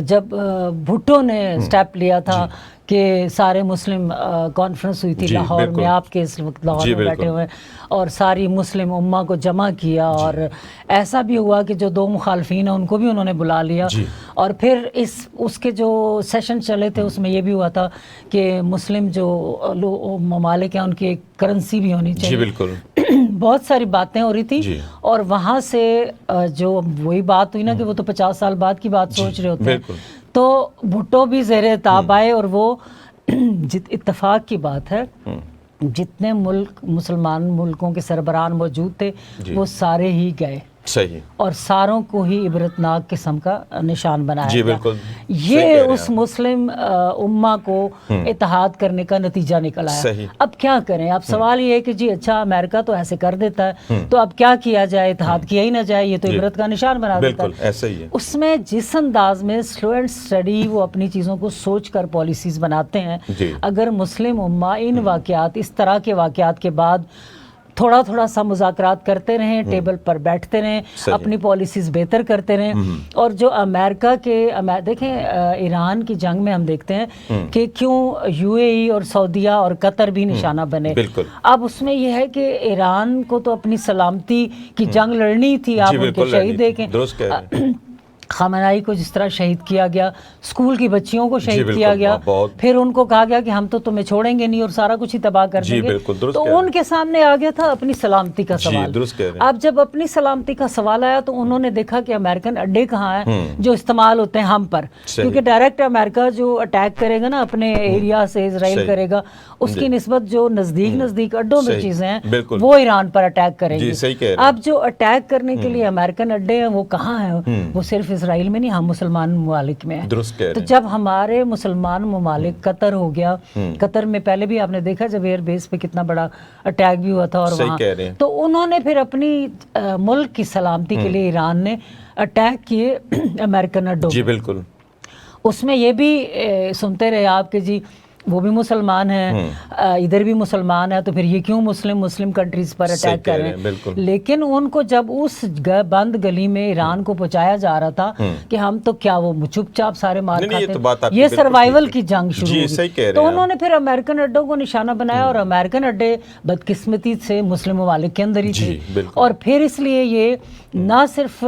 جب بھٹو نے سٹیپ لیا تھا کہ سارے مسلم کانفرنس ہوئی تھی لاہور میں، آپ کے اس وقت لاہور میں بیٹھے ہوئے، اور ساری مسلم امہ کو جمع کیا، اور ایسا بھی ہوا کہ جو 2 مخالفین ہیں ان کو بھی انہوں نے بلا لیا، اور پھر اس کے جو سیشن چلے تھے اس میں یہ بھی ہوا تھا کہ مسلم جو ممالک ہیں ان کی ایک کرنسی بھی ہونی چاہیے، بالکل بہت ساری باتیں ہو رہی تھی، اور وہاں سے جو وہی بات ہوئی نا کہ وہ تو 50 سال بعد کی بات سوچ رہے ہوتے ہیں، تو بھٹو بھی زیر تاب آئے، اور وہ اتفاق کی بات ہے جتنے مسلمان ملکوں کے سربراہان موجود تھے وہ سارے ہی گئے، صحیح، اور ساروں کو ہی عبرتناک قسم کا نشان بنایا گیا۔ بالکل یہ اس مسلم امہ کو اتحاد کرنے کا نتیجہ نکل آیا۔ اب کیا کریں؟ اب سوال یہ ہے کہ جی اچھا امریکہ تو ایسے کر دیتا ہے، تو اب کیا کیا جائے؟ اتحاد کیا ہی نہ جائے، یہ تو عبرت کا نشان بنا دیتا ہے۔ ایسا ہی ہے۔ اس میں جس انداز میں سلو اینڈ اسٹڈی وہ اپنی چیزوں کو سوچ کر پالیسیز بناتے ہیں، اگر مسلم امہ ان واقعات، اس طرح کے واقعات کے بعد تھوڑا تھوڑا سا مذاکرات کرتے رہیں، ٹیبل پر بیٹھتے رہیں، اپنی پالیسیز بہتر کرتے رہیں، اور جو امریکہ کے دیکھیں ایران کی جنگ میں ہم دیکھتے ہیں کہ کیوں یو اے ای اور سعودیہ اور قطر بھی نشانہ بنے۔ اب اس میں یہ ہے کہ ایران کو تو اپنی سلامتی کی جنگ لڑنی تھی، آپ ان کے شہید دیکھیں، خامنائی کو جس طرح شہید کیا گیا، اسکول کی بچیوں کو شہید کیا گیا، پھر ان کو کہا گیا کہ ہم تو تمہیں چھوڑیں گے نہیں اور سارا کچھ ہی تباہ کر دیں گے، تو ان کے سامنے آ گیا تھا اپنی سلامتی کا سوال۔ اب جب اپنی سلامتی کا سوال آیا تو انہوں نے دیکھا کہ امریکن اڈے کہاں ہیں جو استعمال ہوتے ہیں ہم پر، کیونکہ ڈائریکٹ امریکہ جو اٹیک کرے گا نا اپنے ایریا سے، اسرائیل کرے گا، اس کی نسبت جو نزدیک اڈوں میں چیزیں ہیں وہ ایران پر اٹیک کریں گے۔ اب جو اٹیک کرنے کے لیے امریکن اڈے ہیں وہ کہاں ہیں؟ وہ صرف اسرائیل میں نہیں، ہم مسلمان ممالک میں ہیں۔ تو جب ہمارے مسلمان ممالک، قطر ہو گیا، قطر میں پہلے بھی آپ نے دیکھا جب ایئر بیس پہ کتنا بڑا اٹیک بھی ہوا تھا، اور وہاں تو انہوں نے پھر اپنی ملک کی سلامتی کے لیے ایران نے اٹیک کیے امریکن اڈوں۔ بالکل، اس میں یہ بھی سنتے رہے آپ کہ جی وہ بھی مسلمان ہیں، ادھر بھی مسلمان ہیں، تو پھر یہ کیوں مسلم کنٹریز پر اٹیک کر رہے ہیں؟ لیکن ان کو جب اس بند گلی میں ایران کو پہنچایا جا رہا تھا کہ ہم تو کیا وہ چپ چاپ سارے مار کھاتے، یہ سروائیول کی جنگ شروع ہوئی، تو انہوں نے پھر امریکن اڈوں کو نشانہ بنایا، اور امریکن اڈے بدقسمتی سے مسلم ممالک کے اندر ہی تھے، اور پھر اس لیے یہ نہ صرف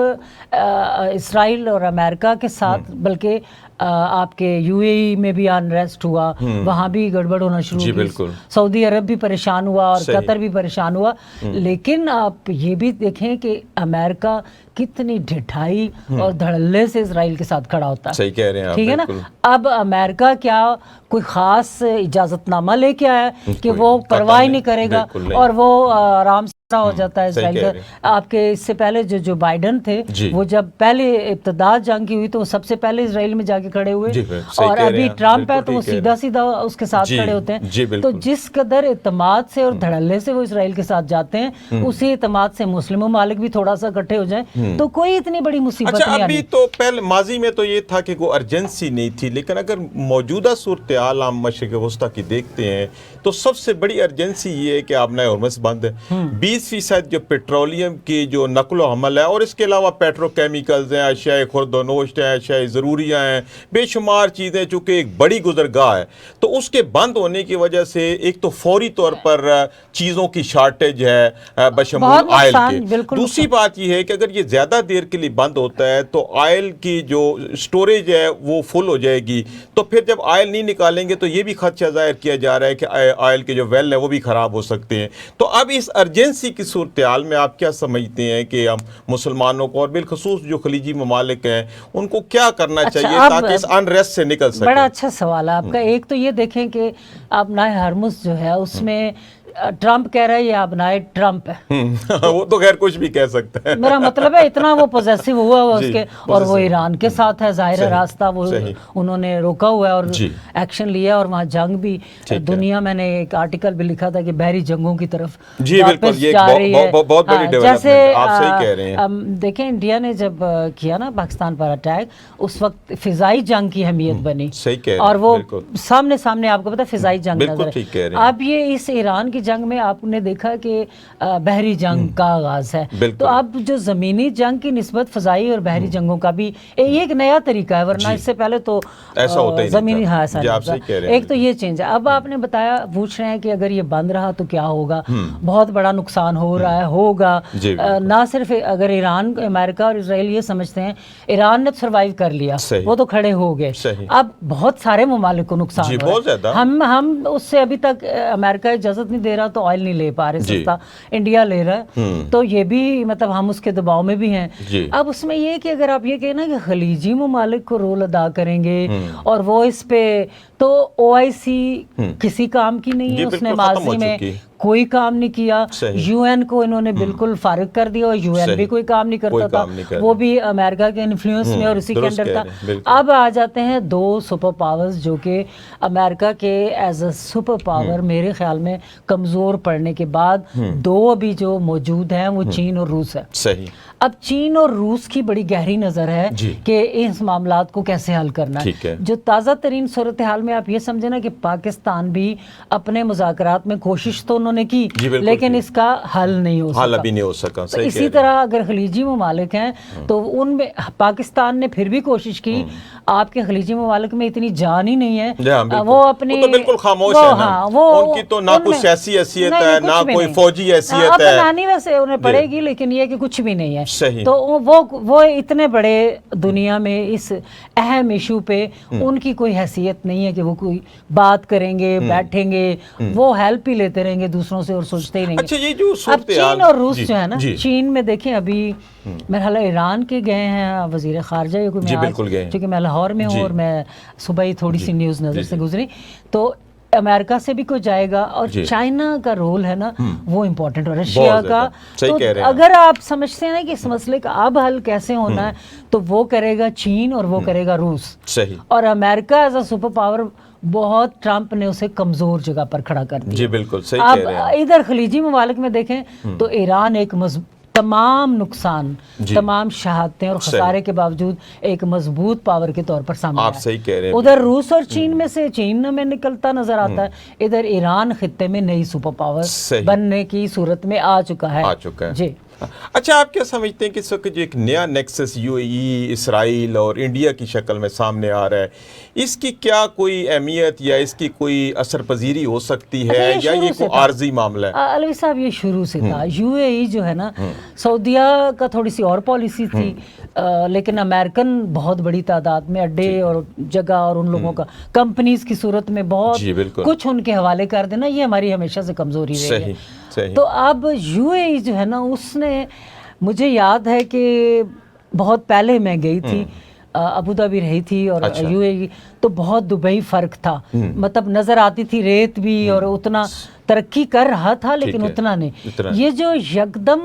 اسرائیل اور امریکہ کے ساتھ بلکہ آپ کے یو اے ای میں بھی انریسٹ ہوا، وہاں بھی گڑبڑ ہونا شروع ہوئی، سعودی عرب بھی پریشان ہوا اور قطر بھی پریشان ہوا۔ لیکن آپ یہ بھی دیکھیں کہ امریکہ کتنی ڈھٹائی اور دھڑلے سے اسرائیل کے ساتھ کھڑا ہوتا ہے، صحیح کہہ رہے ہیں آپ، ٹھیک ہے نا؟ اب امریکہ کیا کوئی خاص اجازت نامہ لے کے آیا کہ وہ پرواہ نہیں کرے گا اور وہ آرام سے ہو جاتا ہے اسرائیل کا؟ آپ کے اس سے پہلے جو بائیڈن تھے وہ جب پہلے ابتدا جنگ کی ہوئی تو وہ سب سے پہلے اسرائیل میں جا کے کھڑے ہوئے، اور ابھی ٹرمپ ہے تو وہ سیدھا اس کے ساتھ کھڑے ہوتے ہیں۔ تو جس قدر اعتماد سے اور دھڑلے سے وہ اسرائیل کے ساتھ جاتے ہیں، اسی اعتماد سے مسلم ممالک بھی تھوڑا سا اکٹھے ہو جائیں تو کوئی اتنی بڑی مصیبت نہیں آنی۔ ابھی تو پہلے ماضی میں تو یہ تھا کہ کوئی ارجنسی نہیں تھی، لیکن اگر موجودہ صورتحال ہم مشرق وسطیٰ کی دیکھتے ہیں تو سب سے بڑی ارجنسی یہ ہے کہ آبنائے ہرمز بند ہے، 20% جو پیٹرولیم کی جو نقل و حمل ہے، اور اس کے علاوہ پیٹرو کیمیکلز ہیں، اشیاء خرد و نوشت ہیں، اشیاء ضروریہ ہیں، بے شمار چیزیں، چونکہ ایک بڑی گزرگاہ ہے، تو اس کے بند ہونے کی وجہ سے ایک تو فوری طور پر چیزوں کی شارٹیج ہے بشمول آئل کے۔ دوسری بات یہ ہے کہ اگر یہ زیادہ دیر کے لیے بند ہوتا ہے تو آئل کی جو سٹوریج ہے وہ فل ہو جائے گی، تو پھر جب آئل نہیں نکالیں گے تو یہ بھی خدشہ ظاہر کیا جا رہا ہے کہ آئل کے جو ویل ہیں وہ بھی خراب ہو سکتے ہیں۔ تو اب اس ارجنسی کی صورتحال میں آپ کیا سمجھتے ہیں کہ ہم مسلمانوں کو اور بالخصوص جو خلیجی ممالک ہیں ان کو کیا کرنا چاہیے تاکہ اس انریسٹ سے نکل سکیں؟ بڑا اچھا سوال ہے آپ کا۔ ایک تو یہ دیکھیں کہ آبنائے ہرمز جو ہے اس میں ٹرمپ کہہ رہا ہے یہ آبنائے ٹرمپ ہے، وہ تو خیر کچھ بھی کہہ سکتا ہے، میرا مطلب ہے اتنا وہ پوزیسو ہوا اس کے، اور وہ ایران کے ساتھ ہے، ظاہر راستہ وہ انہوں نے روکا ہوا ہے اور ایکشن لیا، اور وہاں جنگ بھی دنیا، میں نے ایک آرٹیکل بھی لکھا تھا کہ بحری جنگوں کی طرف واپس جا رہی ہے۔ جیسے دیکھیں انڈیا نے جب کیا نا پاکستان پر اٹیک، اس وقت فضائی جنگ کی اہمیت بنی، اور وہ سامنے آپ کو پتا فضائی جنگ نظر ہے۔ اب یہ اس ایران کی جنگ میں آپ نے دیکھا کہ بحری جنگ کا آغاز ہے، تو اب جو زمینی جنگ کی نسبت فضائی اور بحری جنگوں کا بھی یہ ایک نیا طریقہ ہے، ورنہ اس سے پہلے تو زمینی ایسا نہیں تھا۔ ایک تو یہ چینج ہے۔ اب آپ نے بتایا، پوچھ رہے ہیں کہ اگر یہ بند رہا تو کیا ہوگا، بہت بڑا نقصان ہو رہا ہے، ہوگا نہ صرف اگر ایران، امریکہ اور اسرائیل یہ سمجھتے ہیں ایران نے سروائیو کر لیا، وہ تو کھڑے ہو گئے، اب بہت سارے ممالک کو نقصان ہو رہا ہے۔ ہم اس سے ابھی تک امریکہ اجازت نہیں دے رہا تو آئل نہیں لے پا رہے سستا، انڈیا لے رہا ہے، تو یہ بھی مطلب ہم اس کے دباؤ میں بھی ہیں۔ اب اس میں یہ کہ اگر آپ یہ کہنا کہ خلیجی ممالک کو رول ادا کریں گے اور وہ اس پہ، تو OIC کسی کام کی نہیں ہے، اس نے ماضی میں کوئی کام نہیں کیا، UN کو انہوں نے بالکل فارغ کر دیا، اور UN بھی کوئی کام نہیں کرتا تھا، وہ بھی امریکہ کے انفلوئنس میں اور اسی کے انڈر تھا۔ اب آ جاتے ہیں دو سپر پاورز جو کہ امریکہ کے ایز اے سپر پاور میرے خیال میں کمزور پڑنے کے بعد دو ابھی جو موجود ہیں وہ چین اور روس ہے۔ صحیح۔ اب چین اور روس کی بڑی گہری نظر ہے کہ اس معاملات کو کیسے حل کرنا ہے۔ جو تازہ ترین صورتحال میں آپ یہ سمجھیں نا کہ پاکستان بھی اپنے مذاکرات میں کوشش تو انہوں نے کی، لیکن اس کا حل نہیں ہو سکا، حل ابھی نہیں ہو سکا۔ اسی طرح اگر خلیجی ممالک ہیں تو ان میں پاکستان نے پھر بھی کوشش کی، آپ کے خلیجی ممالک میں اتنی جان ہی نہیں ہے، وہ اپنی بالکل خاموش ہے، ان کی تو نہ کوئی سیاسی حیثیت ہے نہ کوئی فوجی حیثیت ہے، بنانی ویسے انہیں پڑے گی لیکن یہ کہ کچھ بھی نہیں ہے۔ تو وہ اتنے بڑے دنیا میں اس اہم ایشو پہ ان کی کوئی حیثیت نہیں ہے کہ وہ کوئی بات کریں گے، بیٹھیں گے، وہ ہیلپ ہی لیتے رہیں گے دوسروں سے اور سوچتے ہی نہیں گے۔ اب چین اور روس جو ہے نا، چین میں دیکھیں ابھی میرا خیال ہے ایران کے گئے ہیں وزیر خارجہ، کیونکہ میں لاہور میں ہوں اور میں صبح ہی تھوڑی سی نیوز نظر سے گزری، تو امریکہ سے بھی کوئی جائے گا، اور چائنا کا رول ہے نا وہ امپورٹنٹ، اور رشیا کا۔ تو اگر آپ سمجھتے ہیں کہ اس مسئلے کا اب حل کیسے ہونا ہے تو وہ کرے گا چین اور وہ کرے گا روس، اور امریکہ ایز اے سپر پاور بہت ٹرمپ نے اسے کمزور جگہ پر کھڑا کر دیا۔ جی بالکل صحیح اب کہہ رہے ہیں۔ ادھر خلیجی ممالک میں دیکھیں تو ایران ایک تمام نقصان، تمام شہادتیں اور خسارے کے باوجود ایک مضبوط پاور کے طور پر سامنے آپ صحیح کہہ رہے ہیں۔ ادھر روس اور چین میں سے چین میں نکلتا نظر آتا ہے، ادھر ایران خطے میں نئی سپر پاور بننے کی صورت میں آ چکا ہے۔ جی اچھا، آپ کیا سمجھتے ہیں کہ اس وقت جو ایک نیا نیکسس UAE، اسرائیل اور انڈیا کی شکل میں سامنے آ رہا ہے، اس کی کیا کوئی اہمیت یا اس کی کوئی اثر پذیری ہو سکتی ہے، یا یہ کوئی عارضی معاملہ ہے؟ علوی صاحب یہ شروع سے تھا۔ UAE جو ہے نا، سعودیہ کا تھوڑی سی اور پالیسی تھی، لیکن امریکن بہت بڑی تعداد میں اڈے اور جگہ اور ان لوگوں کا کمپنیز کی صورت میں بہت کچھ ان کے حوالے کر دینا، یہ ہماری ہمیشہ سے کمزوری رہی ہے۔ تو اب UAE جو ہے نا، اس نے، مجھے یاد ہے کہ بہت پہلے میں گئی تھی، ابوظہبی رہی تھی اور UAE، تو بہت دبئی فرق تھا، مطلب نظر آتی تھی ریت بھی، اور اتنا ترقی کر رہا تھا لیکن اتنا نہیں۔ یہ جو یکدم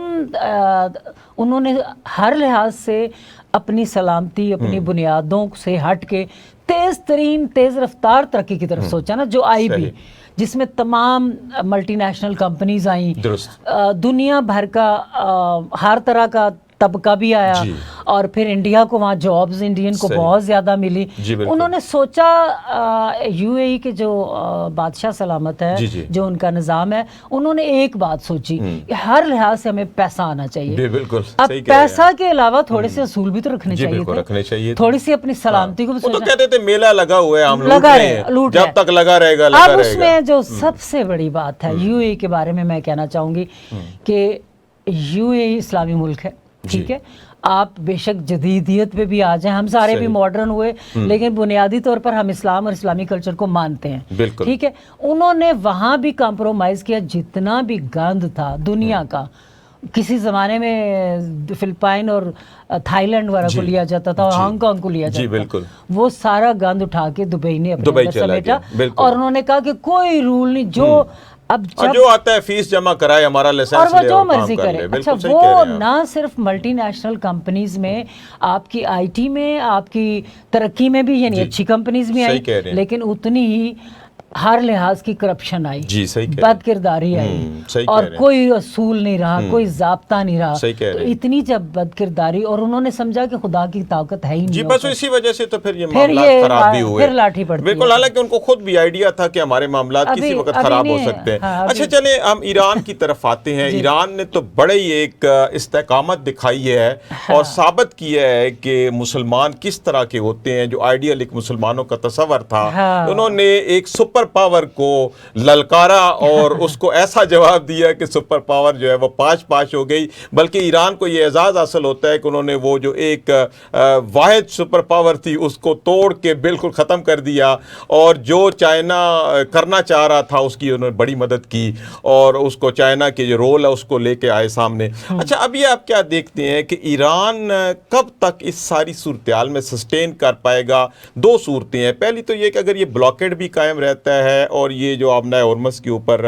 انہوں نے ہر لحاظ سے اپنی سلامتی، اپنی بنیادوں سے ہٹ کے تیز رفتار ترقی کی طرف سوچا نا، جو آئی بھی، جس میں تمام ملٹی نیشنل کمپنیز آئیں، دنیا بھر کا ہر طرح کا طبقہ بھی آیا، اور پھر انڈیا کو وہاں جابز انڈین کو بہت زیادہ ملی۔ انہوں نے سوچا UAE کے جو بادشاہ سلامت ہے، جو ان کا نظام ہے، انہوں نے ایک بات سوچی کہ ہر لحاظ سے ہمیں پیسہ آنا چاہیے۔ اب پیسہ کے علاوہ تھوڑے سے اصول بھی تو رکھنے چاہیے، تھوڑی سی اپنی سلامتی کو بھی سوچنا۔ وہ تو کہتے تھے میلہ لگا ہوا ہے، ہم لوٹ رہے ہیں، جب تک لگا رہے گا۔ اب اس میں جو سب سے بڑی بات ہے UAE کے بارے میں میں کہنا چاہوں گی کہ UAE اسلامی ملک ہے، ٹھیک ہے، آپ بے شک جدیدیت پہ بھی آ جائیں، ہم سارے بھی ماڈرن ہوئے، لیکن بنیادی طور پر ہم اسلام اور اسلامی کلچر کو مانتے ہیں، ٹھیک ہے۔ انہوں نے وہاں بھی کمپرومائز کیا، جتنا بھی گند تھا دنیا کا، کسی زمانے میں فلپائن اور تھائی لینڈ وغیرہ کو لیا جاتا تھا اور ہانگ کانگ کو لیا جاتا تھا، وہ سارا گند اٹھا کے دبئی نے اپنے اندر سمیٹا، اور انہوں نے کہا کہ کوئی رول نہیں، جو اب جو آتا ہے فیس جمع کرائے، ہمارا لائسنس اور وہ جو مرضی کرے۔ اچھا، وہ نہ صرف ملٹی نیشنل کمپنیز میں، آپ کی IT میں، آپ کی ترقی میں بھی، یعنی اچھی کمپنیز بھی آئی، لیکن اتنی ہی ہر لحاظ کی کرپشن آئی, جی صحیح کہہ بد کرداری آئی, اور کوئی اصول نہیں رہا, کوئی ضابطہ نہیں رہا. تو اتنی جب بد کرداری, اور انہوں نے سمجھا کہ خدا کی طاقت ہے ہی نہیں, جی بس اسی وجہ سے تو پھر یہ معاملات خراب بھی ہوئے, پھر لاٹھی پڑتی. بالکل, حالانکہ ان کو خود بھی آئیڈیا تھا کہ ہمارے معاملات کسی وقت خراب ہو سکتے ہیں. اچھا چلیں ہم ایران کی طرف آتے ہیں. ایران نے تو بڑے ہی ایک استحکامت دکھائی ہے اور ثابت کیا ہے کہ مسلمان کس طرح کے ہوتے ہیں. جو آئیڈیل ایک مسلمانوں کا تصور تھا, انہوں نے ایک سپر پاور کو للکارا اور اس کو ایسا جواب دیا کہ سپر پاور جو ہے وہ پاش ہو گئی. بلکہ ایران کو یہ اعزاز حاصل ہوتا ہے کہ انہوں نے وہ جو ایک واحد سپر پاور تھی اس کو توڑ کے بالکل ختم کر دیا, اور جو چائنا کرنا چاہ رہا تھا اس کی انہوں نے بڑی مدد کی, اور اس کو چائنا کے جو رول ہے اس کو لے کے آئے سامنے. اچھا اب یہ آپ کیا دیکھتے ہیں کہ ایران کب تک اس ساری صورتحال میں سسٹین کر پائے گا؟ دو صورتیں ہیں. پہلی تو یہ کہ اگر یہ بلاکیڈ بھی قائم رہتا ہے اور یہ جو آبنہ ہرمز کے اوپر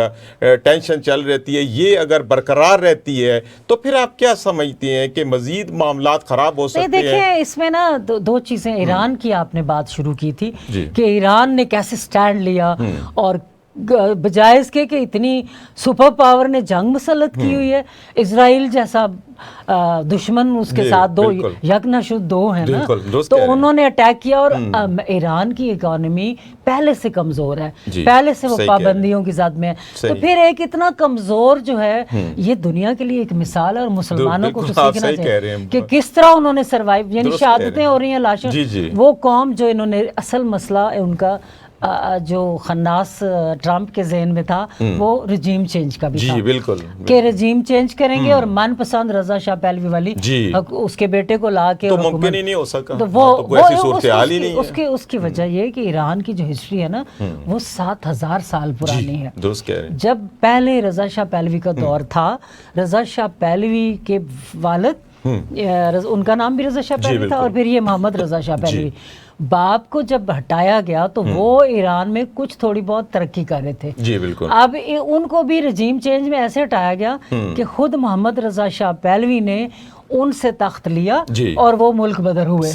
ٹینشن چل رہتی ہے یہ اگر برقرار رہتی ہے تو پھر آپ کیا سمجھتے ہیں کہ مزید معاملات خراب ہو سکتے ہیں؟ دیکھیں اس میں نا دو چیزیں. ایران کی آپ نے بات شروع کی تھی کہ ایران نے کیسے سٹینڈ لیا, اور بجائے اس کے کہ اتنی سپر پاور نے جنگ مسلط کی ہوئی ہے, اسرائیل جیسا دشمن اس کے ساتھ دو یک نہ شد دو ہیں نا, تو انہوں نے اٹیک کیا. اور ایران کی اکانومی پہلے سے کمزور ہے, پہلے سے وہ پابندیوں کی زد میں ہے, تو پھر ایک اتنا کمزور جو ہے یہ دنیا کے لیے ایک مثال ہے, اور مسلمانوں کو سیکھنا چاہیے کہ کس طرح انہوں نے سروائیو, یعنی شہادتیں ہو رہی ہیں لاشوں. وہ قوم جو انہوں نے اصل مسئلہ ان کا جو خناس ٹرمپ کے ذہن میں تھا وہ رجیم چینج کا بھی تھا, بالکل کہ رجیم چینج کریں گے, اور من پسند رضا شاہ پہلوی والی اس کے بیٹے کو لا کے, تو ممکن ہی نہیں ہو سکا. تو وہ اس کی وجہ یہ کہ ایران کی جو ہسٹری ہے نا وہ 7000 سال پرانی ہے. جب پہلے رضا شاہ پہلوی کا دور تھا, رضا شاہ پہلوی کے والد, ان کا نام بھی رضا شاہ پہلوی تھا, اور پھر یہ محمد رضا شاہ پہلوی, باپ کو جب ہٹایا گیا تو وہ ایران میں کچھ تھوڑی بہت ترقی کر رہے تھے. جی بالکل. اب ان کو بھی رجیم چینج میں ایسے ہٹایا گیا کہ خود محمد رضا شاہ پہلوی نے ان سے تخت لیا اور وہ ملک بدر ہوئے,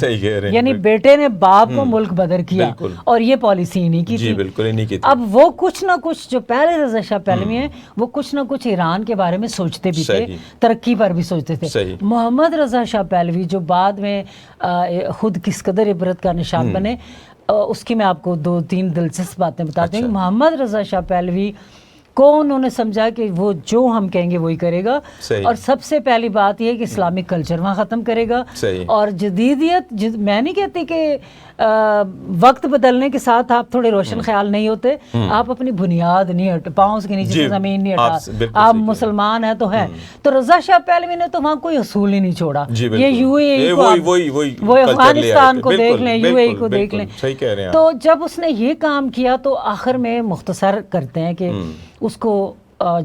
یعنی بیٹے نے باپ کو ملک بدر کیا, اور یہ پالیسی انہی کی تھی. اب وہ کچھ نہ کچھ جو پہلے رضا شاہ پہلوی ہیں وہ کچھ نہ کچھ ایران کے بارے میں سوچتے بھی تھے, ترقی پر بھی سوچتے تھے. محمد رضا شاہ پہلوی جو بعد میں خود کس قدر عبرت کا نشان بنے, اس کی میں آپ کو 2-3 دلچسپ باتیں بتاتے ہیں. محمد رضا شاہ پہلوی کو انہوں نے سمجھا کہ وہ جو ہم کہیں گے وہی کرے گا, اور سب سے پہلی بات یہ کہ اسلامک کلچر وہاں ختم کرے گا, اور جدیدیت, میں نہیں کہتی کہ وقت بدلنے کے ساتھ آپ تھوڑے روشن خیال نہیں ہوتے, آپ اپنی بنیاد نہیں پاؤں کے نیچے سے زمین نہیں ہٹا, آپ مسلمان ہیں تو ہیں. تو رضا شاہ پہلوی نے تو وہاں کوئی اصول ہی نہیں چھوڑا. یہ یو اے ای کو, وہ افغانستان کو دیکھ لیں, یو اے ای کو دیکھ لیں. تو جب اس نے یہ کام کیا تو آخر میں مختصر کرتے ہیں کہ اس کو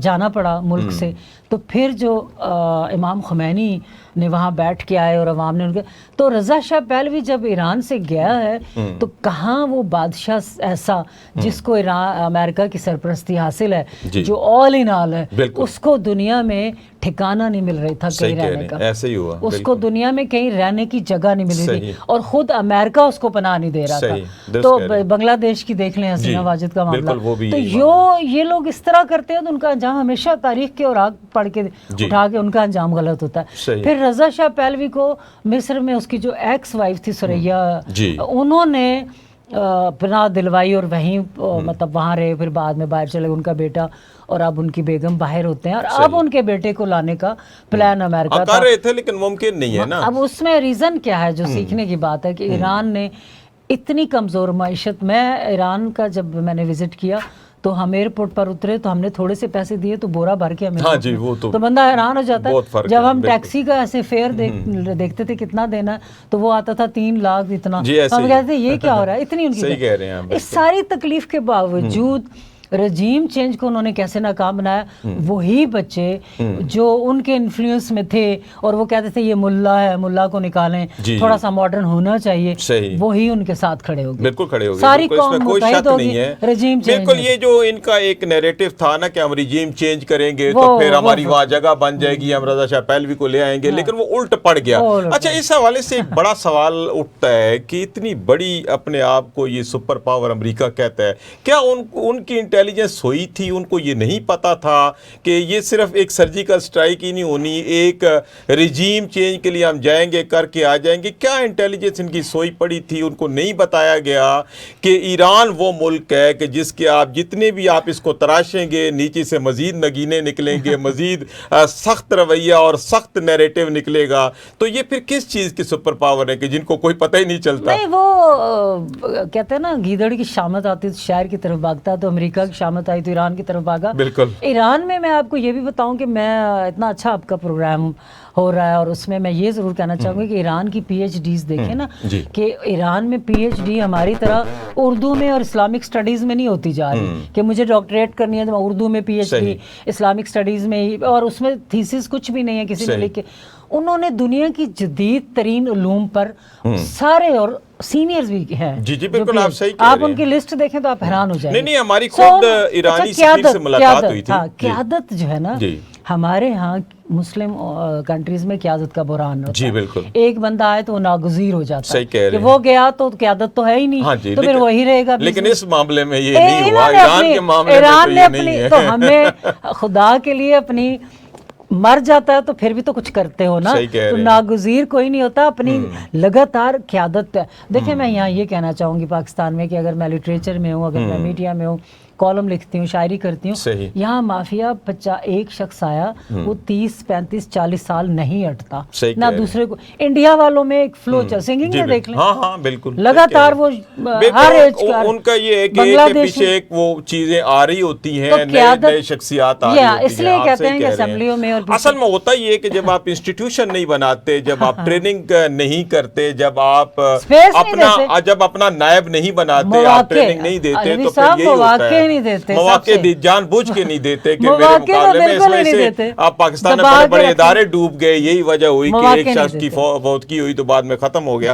جانا پڑا ملک سے. تو پھر جو امام خمینی نے وہاں بیٹھ کے آئے اور عوام نے ان کے, تو رضا شاہ پہلوی جب ایران سے گیا ہے تو کہاں وہ بادشاہ ایسا جس کو امریکہ کی سرپرستی حاصل ہے, جو آل ان آل ہے, اس کو دنیا میں ٹھکانہ نہیں مل رہی تھا کہیں رہنے کا, ایسے ہی ہوا, اس کو دنیا میں کہیں رہنے کی جگہ نہیں مل رہی تھی, اور خود امریکہ اس کو پناہ نہیں دے رہا تھا. تو بنگلہ دیش کی دیکھ لیں حسینہ واجد کا معاملہ. تو یہ لوگ اس طرح کرتے ہیں تو ان کا انجام ہمیشہ تاریخ کے اوراق پڑھ کے اٹھا کے ان کا انجام غلط ہوتا ہے. پھر رضا شاہ پہلوی کو مصر میں اس کی جو ایکس وائف تھی سریا, انہوں نے پناہ دلوائی اور وہیں مطلب وہاں رہے, پھر بعد میں باہر چلے ان کا بیٹا اور اب ان کی بیگم باہر ہوتے ہیں, اور اب ان کے بیٹے کو لانے کا پلان امریکہ کر رہے تھے لیکن ممکن نہیں ہے نا. اب اس میں ریزن کیا ہے جو سیکھنے کی بات ہے کہ ایران نے اتنی کمزور معیشت, میں ایران کا جب میں نے وزٹ کیا تو ہم ایئرپورٹ پر اترے تو ہم نے تھوڑے سے پیسے دیے تو بورا بھر کے ہمیں, تو بندہ حیران ہو جاتا ہے. جب ہم ٹیکسی کا ایسے فیئر دیکھتے تھے کتنا دینا, تو وہ آتا تھا 3 لاکھ اتنا, ہم کہتے تھے یہ کیا ہو رہا ہے, اتنی ان کی. اس ساری تکلیف کے باوجود رجیم چینج کو انہوں نے کیسے ناکام بنایا. وہی بچے جو ان کے انفلوئنس میں تھے اور وہ کہتے تھے یہ ملا ہے, ملا کو نکالیں, تھوڑا سا ماڈرن ہونا چاہیے, وہی ان کے ساتھ کھڑے ہو گئے. بالکل کھڑے ہو گئے, ساری قوم متحد ہوگی رجیم چینج. بالکل یہ جو ان کا ایک نیریٹو تھا نا کہ ہم رجیم چینج کریں گے تو پھر ہماری وہاں جگہ بن جائے گی, ہم رضا شاہ پہلوی کو لے آئیں گے, لیکن وہ الٹ پڑ گیا. اچھا, اس حوالے سے ایک بڑا سوال اٹھتا ہے کہ اتنی بڑی اپنے آپ کو یہ سپر پاور امریکہ کہتا ہے, کیا ان کی انٹیلیجنس ہوئی تھی, ان کو یہ نہیں پتا تھا کہ یہ صرف ایک سرجیکل سٹرائک ہی نہیں ہونی, ایک رجیم چینج کے لیے ہم جائیں گے کر کے آ جائیں گے؟ کیا انٹیلیجنس ان کی سوئی پڑی تھی؟ ان کو نہیں بتایا گیا کہ ایران وہ ملک ہے کہ جس کے آپ جتنے بھی آپ اس کو تراشیں گے نیچے سے مزید نگینے نکلیں گے, مزید سخت رویہ اور سخت نیریٹو نکلے گا. تو یہ پھر کس چیز کی سپر پاور ہے کہ جن کو کوئی پتہ ہی نہیں چلتا؟ نہیں, وہ کہتے ہیں نا گیدڑ کی شامت آتی تو شہر کی طرف بھاگتا, تو امریکہ کی شامت آئی تو ایران کی طرف بھاگا. بالکل. ایران میں آپ کو یہ بھی بتاؤں کہ میں اتنا اچھا آپ کا پروگرام ہو رہا ہے, اور اس میں یہ ضرور کہنا چاہوں گا کہ ایران کی پی ایچ ڈیز دیکھیں نا, کہ ایران میں پی ایچ ڈی ہماری طرح اردو میں اور اسلامک سٹڈیز میں نہیں ہوتی جا رہی کہ مجھے ڈاکٹریٹ کرنی ہے تو میں اردو میں P H D, Islamic studies میں ہی, اور اس میں تھیسس کچھ بھی نہیں ہے کسی ملک کے. انہوں نے دنیا کی جدید ترین علوم پر سارے, اور سینئرز بھی ہیں. جی بالکل, آپ صحیح کہہ رہے ہیں. آپ ان کی لسٹ دیکھیں تو آپ حیران ہو جائیں گے. نہیں, ہماری خود ایرانی سفیر سے ملاقات ہوئی تھی. قیادت جو ہے نا, ہمارے ہاں مسلم کنٹریز میں قیادت کا بحران ہوتا ہے. جی بالکل. ایک بندہ آئے تو وہ ناگزیر ہو جاتا ہے کہ وہ گیا تو قیادت تو ہے ہی نہیں, تو پھر وہی رہے گا. لیکن اس معاملے میں یہ نہیں ہوا, ایران کے معاملے میں تو یہ نہیں ہے. تو ہمیں خدا کے لیے اپنی مر جاتا ہے تو پھر بھی تو کچھ کرتے ہو نا, تو ناگزیر کوئی نہیں ہوتا, اپنی لگاتار قیادت. دیکھیں میں یہاں یہ کہنا چاہوں گی پاکستان میں کہ اگر میں لٹریچر میں ہوں, اگر میں میڈیا میں ہوں, کالم لکھتی ہوں, شاعری کرتی ہوں, یہاں مافیا ایک شخص آیا وہ 30 35 40 سال نہیں ہٹتا نہ دوسرے کو. انڈیا والوں میں ایک فلو چل, سنگنگ میں دیکھ لیں, ہاں بالکل لگاتار وہ ہر ایج کا, ان کا یہ ہے کہ ایک کے پیچھے ایک وہ چیزیں آ رہی ہوتی ہیں, نئے شخصیات آ رہی ہوتی ہیں. اس لیے کہتے ہیں کہ اسمبلیوں میں, اور اصل میں ہوتا یہ ہے کہ جب آپ انسٹیٹیوشن نہیں بناتے, جب آپ ٹریننگ نہیں کرتے, جب آپ اپنا نائب نہیں بناتے, آپ ٹریننگ نہیں دیتے, تو پھر یہی ہوتا ہے مواقع جان بوجھ کے نہیں دیتے کہ میرے مقابلے میں اس وجہ سے آپ پاکستان میں بڑے بڑے ادارے ڈوب گئے. یہی وجہ ہوئی کہ ایک شخص کی فوتگی ہوئی تو بعد میں ختم ہو گیا.